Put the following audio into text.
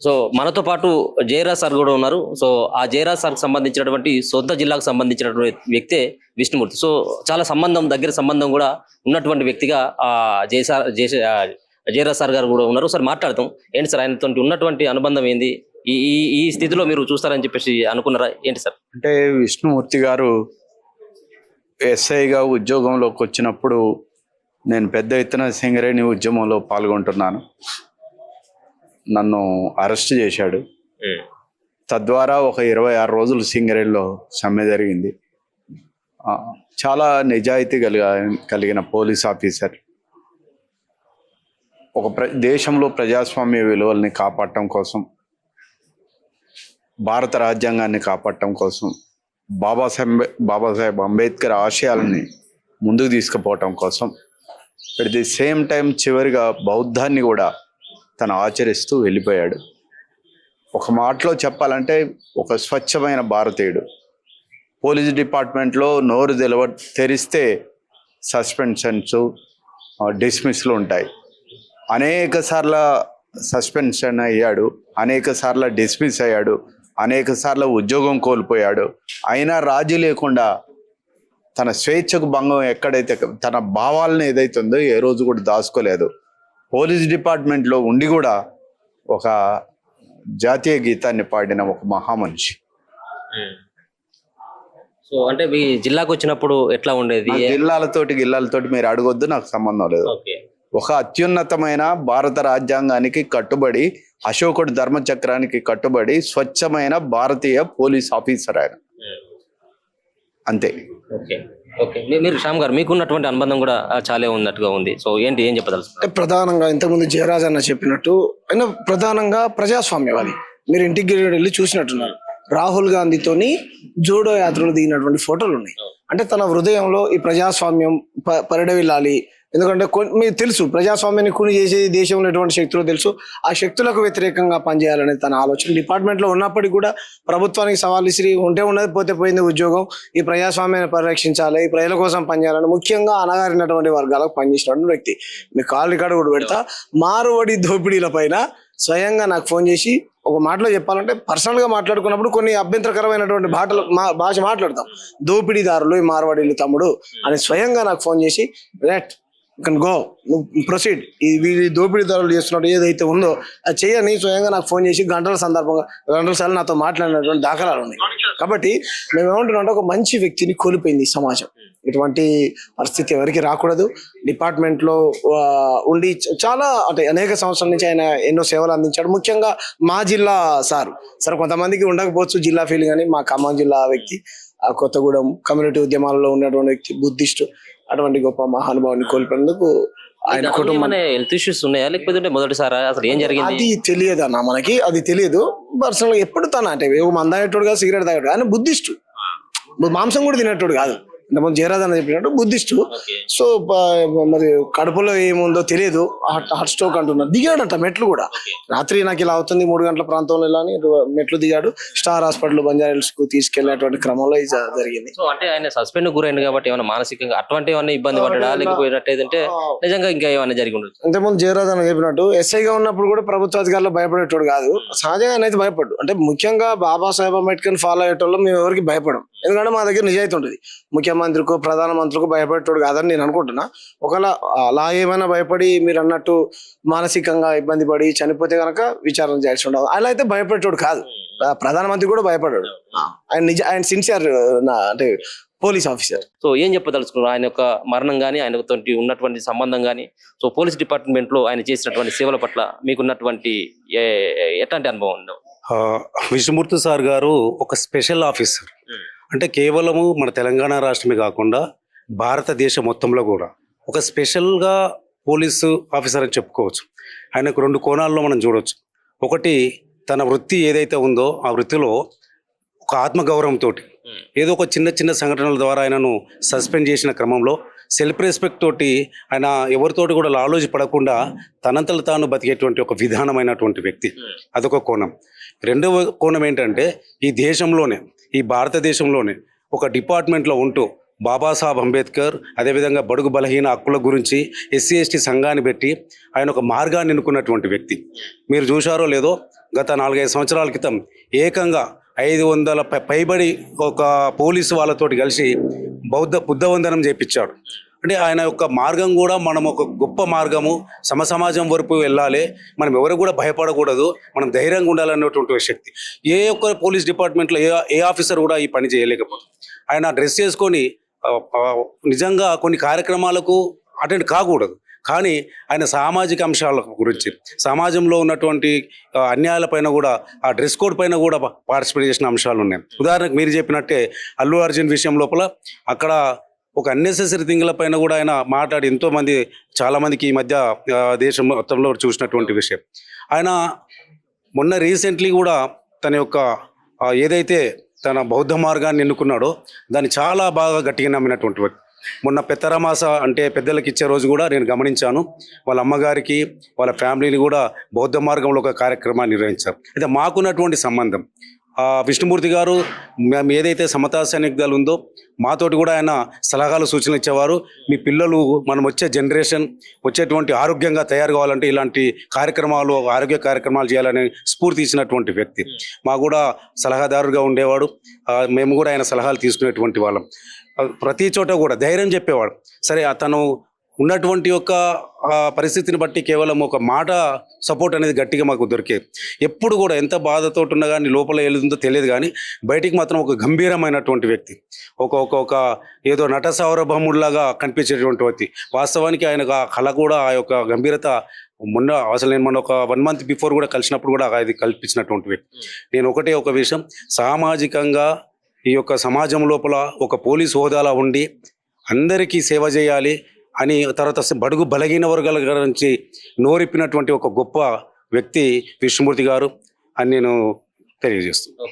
So మనతో పాటు Jayaraj sir కూడా ఉన్నారు. సో ఆ జయరాజ్ సార్కి సంబంధించినటువంటి సొంత జిల్లాకు సంబంధించినటువంటి వ్యక్తే విష్ణుమూర్తి. సో చాలా దగ్గర సంబంధం కూడా ఉన్నటువంటి వ్యక్తిగా జయరాజ్ సార్ గారు కూడా ఉన్నారు. సార్ మాట్లాడతాం. ఏంటి సార్ ఆయనతో ఉన్నటువంటి అనుబంధం ఏంది, ఈ ఈ ఈ స్థితిలో మీరు చూస్తారని చెప్పేసి అనుకున్నారా ఏంటి సార్? అంటే విష్ణుమూర్తి గారు ఎస్ఐగా ఉద్యోగంలోకి వచ్చినప్పుడు నేను పెద్ద ఎత్తున సింగరేణి ఉద్యమంలో పాల్గొంటున్నాను. నన్ను అరెస్ట్ చేశాడు. తద్వారా ఒక 26 రోజులు సింగరేణిలో సమ్మె జరిగింది. చాలా నిజాయితీ కలిగిన పోలీస్ ఆఫీసర్. ఒక దేశంలో ప్రజాస్వామ్య విలువల్ని కాపాడటం కోసం, భారత రాజ్యాంగాన్ని కాపాడటం కోసం, బాబాసాహెబ్ అంబేద్కర్ ఆశయాలని ముందుకు తీసుకుపోవటం కోసం, అట్ ది సేమ్ టైం చివరిగా బౌద్ధాన్ని కూడా తను ఆచరిస్తూ వెళ్ళిపోయాడు. ఒక మాటలో చెప్పాలంటే ఒక స్వచ్ఛమైన భారతీయుడు. పోలీస్ డిపార్ట్మెంట్లో నోరు తెరిస్తే సస్పెన్షన్స్, డిస్మిస్లు ఉంటాయి. అనేక సార్లు సస్పెన్షన్ అయ్యాడు, అనేక సార్లు డిస్మిస్ అయ్యాడు, అనేక సార్లు ఉద్యోగం కోల్పోయాడు. అయినా రాజీ లేకుండా తన స్వేచ్ఛకు భంగం ఎక్కడైతే, తన భావాలను ఏదైతే ఉందో ఏ రోజు కూడా దాచుకోలేదు. పోలీస్ డిపార్ట్మెంట్లో ఉండి కూడా ఒక జాతీయ గీతాన్ని పాడిన ఒక మహామనిషి. సో అంటే మీ జిల్లాకు వచ్చినప్పుడు ఎట్లా ఉండేది? గిల్లాలతోటి మీరు అడగొద్దు, నాకు సంబంధం లేదు. ఒక అత్యున్నతమైన భారత రాజ్యాంగానికి కట్టుబడి, అశోకుడు ధర్మచక్రానికి కట్టుబడి స్వచ్ఛమైన భారతీయ పోలీస్ ఆఫీసర్ ఆయన, అంతే. మీరు శ్యామ్ గారు, మీకున్నటువంటి అనుబంధం కూడా చాలా ఉన్నట్టుగా ఉంది. సో ఏం చెప్పదలుచుకుంటారు? ప్రధానంగా ఇంతకుముందు జయరాజ్ అన్న చెప్పినట్టు ఆయన ప్రధానంగా ప్రజాస్వామ్యవాది. మీరు ఇంటికి వెళ్ళి చూసినట్టున్నారు. రాహుల్ గాంధీతోని జోడో యాత్రలు దిగినటువంటి ఫోటోలు ఉన్నాయి. అంటే తన హృదయంలో ఈ ప్రజాస్వామ్యం పరిడవిల్లాలి. ఎందుకంటే మీకు తెలుసు, ప్రజాస్వామ్యాన్ని కూని చేసే దేశంలో ఎటువంటి శక్తులు తెలుసు. ఆ శక్తులకు వ్యతిరేకంగా పనిచేయాలనేది తన ఆలోచన. డిపార్ట్మెంట్లో ఉన్నప్పటికీ కూడా ప్రభుత్వానికి సవాల్ ఇసిరి ఉంటే ఉన్నది, పోతే పోయింది ఉద్యోగం. ఈ ప్రజాస్వామ్యాన్ని పరిరక్షించాలి, ఈ ప్రజల కోసం పనిచేయాలని ముఖ్యంగా అణగారినటువంటి వర్గాలకు పనిచేసినటువంటి వ్యక్తి. మీ కాల్ రికార్డు కూడా పెడతా. మార్వాడి దోపిడీల పైన స్వయంగా నాకు ఫోన్ చేసి, ఒక మాటలో చెప్పాలంటే పర్సనల్గా మాట్లాడుకున్నప్పుడు కొన్ని అభ్యంతరకరమైనటువంటి భాష మాట్లాడతాం. దోపిడీదారులు ఈ మార్వాడీలు తమ్ముడు అని స్వయంగా నాకు ఫోన్ చేసి, రైట్ కెన్ గో, ప్రొసీడ్, వీరి దోపిడీదారులు చేస్తున్నట్టు ఏదైతే ఉందో అది చేయని స్వయంగా నాకు ఫోన్ చేసి గంటల సార్లు నాతో మాట్లాడినటువంటి దాఖలాలు ఉన్నాయి. కాబట్టి మేము ఏమంటున్నామంటే ఒక మంచి వ్యక్తిని కోల్పోయింది ఈ సమాజం. ఇటువంటి పరిస్థితి ఎవరికి రాకూడదు. డిపార్ట్మెంట్లో ఉండి చాలా అంటే అనేక సంవత్సరాల నుంచి ఆయన ఎన్నో సేవలు అందించాడు. ముఖ్యంగా మా జిల్లా సార్ కొంతమందికి ఉండకపోవచ్చు జిల్లా ఫీల్, కానీ మా ఖమ్మం జిల్లా వ్యక్తి, కొత్తగూడెం కమ్యూనిటీ ఉద్యమాలలో ఉన్నటువంటి వ్యక్తి, బుద్ధిస్టు, అటువంటి గొప్ప మహానుభావుని కోల్పోయినందుకు ఆయన కుటుంబం. హెల్త్ ఇష్యూస్ ఉన్నాయా, లేకపోతే మొదటిసారి అసలు ఏం జరిగింది అది తెలియదు అన్న, మనకి అది తెలియదు. పర్సనల్ ఎప్పుడు తన అంటే మంద తాగేటోడు కాదు, సిగరెట్ తాగేటోడు, ఆయన బుద్ధిస్టు, మాంసం కూడా తినేటోడు కాదు. ఇంతకుముందు జయరాజ్ అని చెప్పినట్టు బుద్ధిస్టు. సో మరి కడుపులో ఏముందో తెలియదు, హార్ట్ స్ట్రోక్ అంటున్నారు. దిగాడంట మెట్లు కూడా. రాత్రి నాకు ఇలా అవుతుంది 3 గంటల ప్రాంతంలో ఇలా అని మెట్లు దిగాడు. స్టార్ హాస్పిటల్ బంజారాహిల్స్ కు తీసుకెళ్లినటువంటి క్రమంలో ఇది జరిగింది. సో అంటే ఆయన సస్పెండ్ గురైంది కాబట్టి ఏమైనా మానసికంగా అటువంటి ఏమైనా ఇబ్బంది పడ్డా, లేకపోయినట్టయితే నిజంగా ఇంకా ఏమైనా జరిగి ఉండదు. ఇంతకుముందు జయరాజ్ అని చెప్పినట్టు ఎస్ఐగా ఉన్నప్పుడు కూడా ప్రభుత్వ అధికారులు భయపడేటోడు కాదు. సహజంగా అయితే భయపడ్డు. అంటే ముఖ్యంగా బాబాసాహెబ్ అంబేద్కర్ ఫాలో అయ్యేటోళ్ళు మేము ఎవరికి భయపడం. ఎందుకంటే మా దగ్గర నిజాయితీ ఉంటుంది. ముఖ్యమంత్రికో ప్రధానమంత్రికో భయపడేటోడు కాదని నేను అనుకుంటున్నా. ఒకవేళ అలా ఏమైనా భయపడి మీరు అన్నట్టు మానసికంగా ఇబ్బంది పడి చనిపోతే కనుక విచారణ చేయాల్సి ఉండదు. అలా అయితే భయపడేటోడు కాదు. ప్రధానమంత్రి కూడా భయపడాడు. ఆయన సిన్సియర్ అంటే పోలీస్ ఆఫీసర్. సో ఏం చెప్పదలుచుకున్నారు ఆయన యొక్క మరణం కానీ, ఆయనతో ఉన్నటువంటి సంబంధం కానీ, సో పోలీస్ డిపార్ట్మెంట్ లో ఆయన చేసినటువంటి సేవల పట్ల మీకున్నటువంటి ఎట్లాంటి అనుభవం ఉందో? విష్ణుమూర్తి సార్ గారు ఒక స్పెషల్ ఆఫీసర్. అంటే కేవలము మన తెలంగాణ రాష్ట్రమే కాకుండా భారతదేశం మొత్తంలో కూడా ఒక స్పెషల్గా పోలీసు ఆఫీసర్ అని చెప్పుకోవచ్చు. ఆయనకు 2 కోణాల్లో మనం చూడవచ్చు. ఒకటి, తన వృత్తి ఏదైతే ఉందో ఆ వృత్తిలో ఒక ఆత్మగౌరవంతో ఏదో ఒక చిన్న సంఘటనల ద్వారా ఆయనను సస్పెండ్ చేసిన క్రమంలో సెల్ఫ్ రెస్పెక్ట్ తోటి ఆయన ఎవరితోటి కూడా లాలోచి పడకుండా తనంతలు తాను బతికేటువంటి ఒక విధానమైనటువంటి వ్యక్తి. అదొక కోణం. రెండవ కోణం ఏంటంటే, ఈ దేశంలోనే, ఈ భారతదేశంలోనే ఒక డిపార్ట్మెంట్లో ఉంటూ బాబాసాహెబ్ అంబేద్కర్, అదేవిధంగా బడుగు బలహీన హక్కుల గురించి SC ST సంఘాన్ని పెట్టి ఆయన ఒక మార్గాన్ని ఎన్నుకున్నటువంటి వ్యక్తి. మీరు చూశారో లేదో, గత 4-5 సంవత్సరాల క్రితం ఏకంగా 500 పైబడి ఒక పోలీసు వాళ్ళతోటి కలిసి బుద్ధ వందనం చేపించాడు. అంటే ఆయన యొక్క మార్గం కూడా మనం ఒక గొప్ప మార్గము, సమాజం వరకు వెళ్ళాలి, మనం ఎవరు కూడా భయపడకూడదు, మనం ధైర్యంగా ఉండాలన్నటువంటి శక్తి ఏ ఒక్క పోలీస్ డిపార్ట్మెంట్లో ఏ ఆఫీసర్ కూడా ఈ పని చేయలేకపోతుంది. ఆయన డ్రెస్ చేసుకొని నిజంగా కొన్ని కార్యక్రమాలకు అటెండ్ కాకూడదు, కానీ ఆయన సామాజిక అంశాల గురించి, సమాజంలో ఉన్నటువంటి అన్యాయాలపైన కూడా ఆ డ్రెస్ కోడ్ పైన కూడా పార్టిసిపేట్ చేసిన అంశాలు ఉన్నాయి. ఉదాహరణకు మీరు చెప్పినట్టే అల్లు అర్జున్ విషయం లోపల అక్కడ ఒక అన్నెసెసరీ థింగ్ల పైన కూడా ఆయన మాట్లాడి ఎంతోమంది చాలామందికి ఈ మధ్య దేశం మొత్తంలో చూసినటువంటి విషయం. ఆయన మొన్న రీసెంట్లీ కూడా తన యొక్క ఏదైతే తన బౌద్ధ మార్గాన్ని ఎన్నుకున్నాడో దాన్ని చాలా బాగా గట్టిగా నమ్మినటువంటి వ్యక్తి. మొన్న పెత్తరమాస అంటే పెద్దలకు ఇచ్చే రోజు కూడా నేను గమనించాను, వాళ్ళ అమ్మగారికి వాళ్ళ ఫ్యామిలీని కూడా బౌద్ధ మార్గంలో ఒక కార్యక్రమాన్ని నిర్వహించారు. అయితే మాకున్నటువంటి సంబంధం విష్ణుమూర్తి గారు మేము ఏదైతే సమతా సైనికులు ఉందో మాతోటి కూడా ఆయన సలహాలు సూచనలు ఇచ్చేవారు. మీ పిల్లలు మనం వచ్చే జనరేషన్ వచ్చేటువంటి ఆరోగ్యంగా తయారు కావాలంటే ఇలాంటి కార్యక్రమాలు, ఆరోగ్య కార్యక్రమాలు చేయాలని స్ఫూర్తి ఇచ్చినటువంటి వ్యక్తి. మాకు కూడా సలహాదారుగా ఉండేవాడు. మేము కూడా ఆయన సలహాలు తీసుకునేటువంటి వాళ్ళం. ప్రతి చోట కూడా ధైర్యం చెప్పేవాడు. సరే తను ఉన్నటువంటి యొక్క పరిస్థితిని బట్టి కేవలం ఒక మాట సపోర్ట్ అనేది గట్టిగా మాకు దొరికేది. ఎప్పుడు కూడా ఎంత బాధతో ఉన్నా కానీ లోపల ఏలుందో తెలియదు, కానీ బయటికి మాత్రం ఒక గంభీరమైనటువంటి వ్యక్తి, ఒక ఏదో నట సౌరభముడిలాగా కనిపించేటువంటి వ్యక్తి. వాస్తవానికి ఆయన కళ కూడా ఆ యొక్క గంభీరత అసలు నేను మొన్న ఒక 1 month బిఫోర్ కూడా కలిసినప్పుడు కూడా అది కల్పించినటువంటి వ్యక్తి. నేను ఒక విషయం, సామాజికంగా ఈ యొక్క సమాజం లోపల ఒక పోలీస్ హోదాలా ఉండి అందరికీ సేవ చేయాలి అని, తర్వాత బడుగు బలహీన వర్గాల గురించి నోరిప్పినటువంటి ఒక గొప్ప వ్యక్తి విష్ణుమూర్తి గారు అని నేను తెలియజేస్తున్నాను.